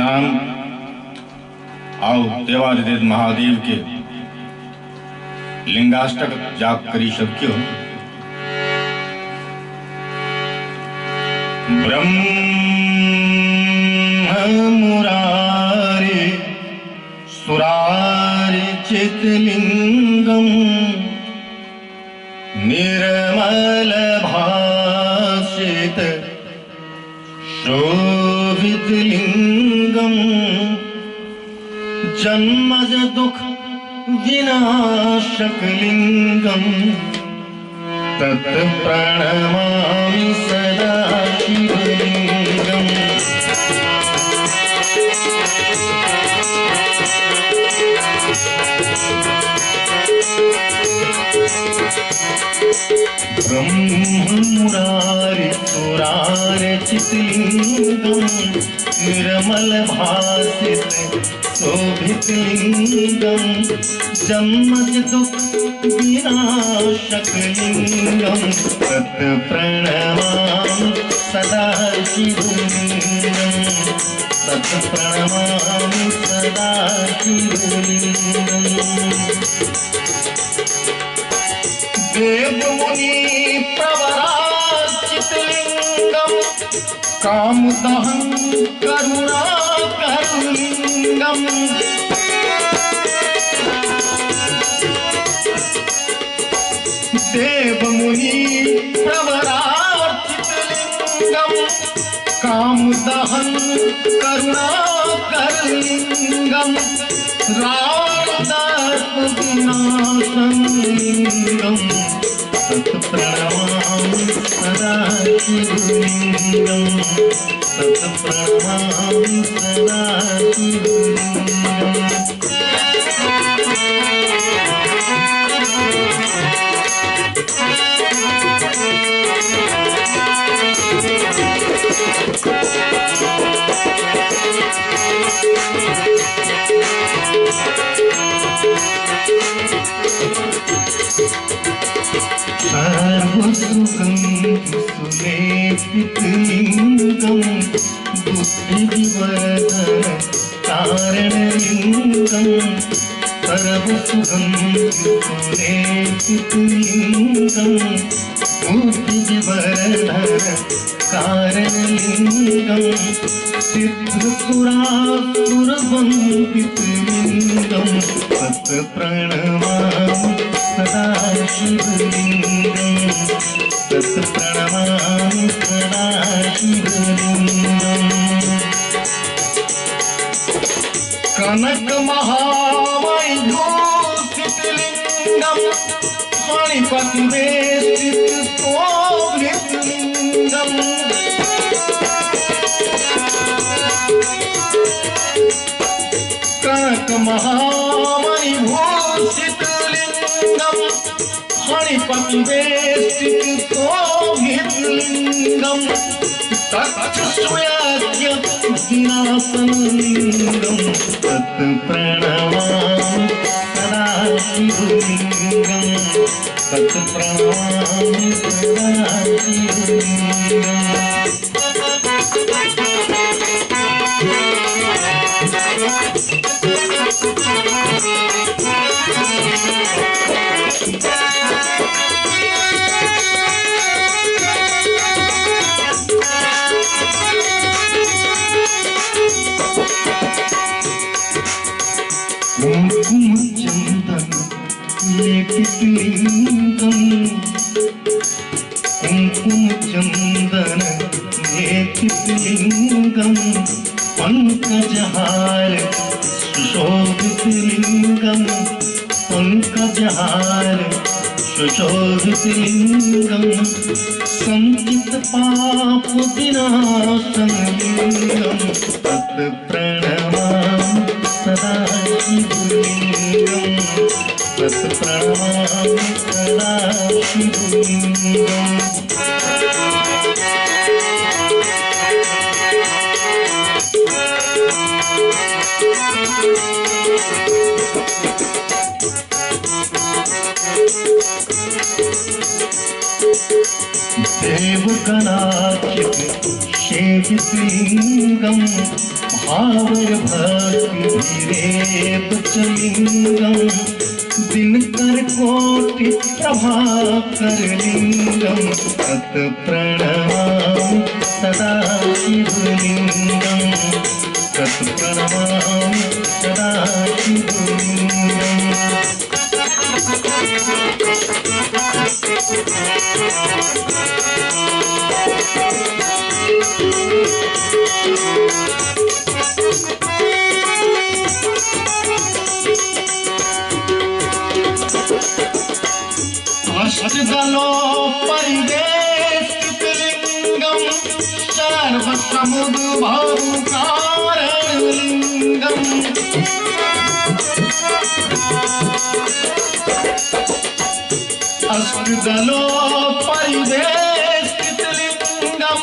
प्रणाम। आओ देवादिदेव महादेव के लिंगाष्टक जाप करी शक्यो। ब्रह्म मुरारे सुरारे चितलिंगम निर्मल भाषित शोभित लिंगम जन्मज दुख विनाशक लिंगम तत् प्रणमामि सदा शिवलिंगम। ब्रह्ममुरारे सुरारे चितलिंगम निर्मल भासित शोभित लिंगम जन्मज दुख विनाशक लिंगम तत् प्रणमामि सदा शिवलिंगम तत् प्रणमामि सदा शिवलिंगम। देव मुनि प्रवराचितलिंगम कामदहन करुणाकर लिंगम देव मुनि प्रवराचितलिंगम कामदहन करुणाकर लिंगम रावणदर्प विनाशं लिंगम तत् प्रणमामि सदा शिवलिंगम तत् प्रणमामि सदा शिवलिंगम। सर्वसुखं सुलेपित लिंगम बुद्धिविवर्धन कारण लिंगम सर्वसुखं सुलेपित लिंगम बुद्धिविवर्धन कारण लिंगम सिद्धपुरासुरवन्दित लिंगम तत् प्रणमामि सदा शिवलिंगम तत् प्रणमामि सदा शिवलिंगम। कनक महावैभूषित लिंगम मणिपति वेष्टित शोभित लिंगम कनक महावैभूषित लिंगम मणिपति वेष्टित शोभित लिंगम तक्षुयज्ञ विनाशन लिंगम तत् प्रणमामि सदा शिवलिंगम तत् प्रणमामि सदा शिवलिंगम। कुमकुम चंदन लेपित लिंगम कुमकुम चंदन लेपित लिंगम पंकजहार सुशोभित लिंगम पंकजहार सुशोभित लिंगम संचित पाप विनाशन लिंगम तत् प्रणमामि सदा शिवलिंगम तत् प्रणमामि सदा शिवलिंगम। देवगणार्चित सेवित लिंगम भावर भक्तिरेव च लिंगम दिनकर कोटि प्रभाकर लिंगम तत् प्रणमामि सदा शिवलिंगम तत् प्रणमामि सदा शिवलिंगम। अष्टदलोपरिवेष्टित लिंगम सर्वसमुद्भवकारण लिंगम अष्टदलोपरिवेष्टित लिंगम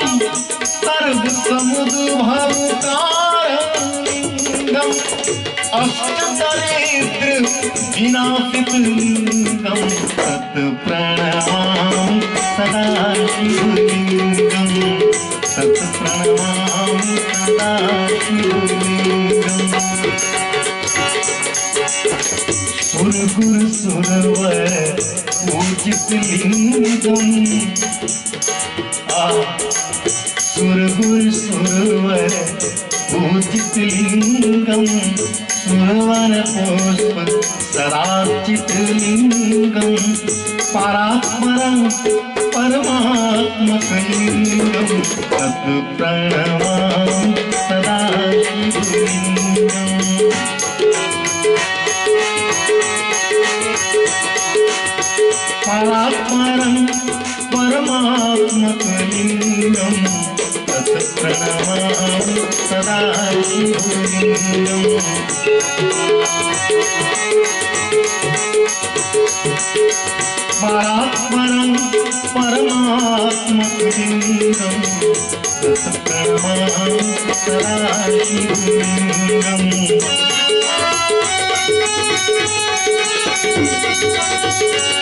सर्वसमुद्भवकारण लिंगम अष्टदरिद्र विनाशित लिंगम तत् प्रणमामि सदा शिवलिंगम तत् प्रणमामि सदा शिवलिंगम। सुरगुर सुरवर पूजित लिंगम सुरगुर सुरवर पूजित लिंगम सुरवन पुष्प सदाचित लिंगम परात्परं परमात्मक लिंगम तत् प्रणमामि सदा शिवलिंगम। परात्परं परमात्मक लिंगम तत् प्रणमामि सदा शिवलिंगम। परात्परं परमात्मक लिंगम तत् प्रणमामि सदा शिवलिंगम।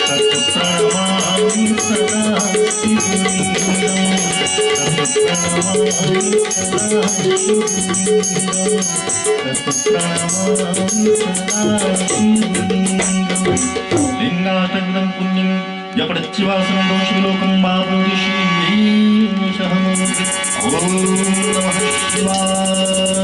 तत् प्रणमामि सदा शिवलिंगम तत् प्रणमामि सदा शिवलिंगम तत् प्रणमामि सदा शिवलिंगम। लिंगाटविदं पुण्यं यपडच्चिवासनं दोषविलोकं बाबुति श्रीशहमूर्ति। ॐ नमः शिवाय।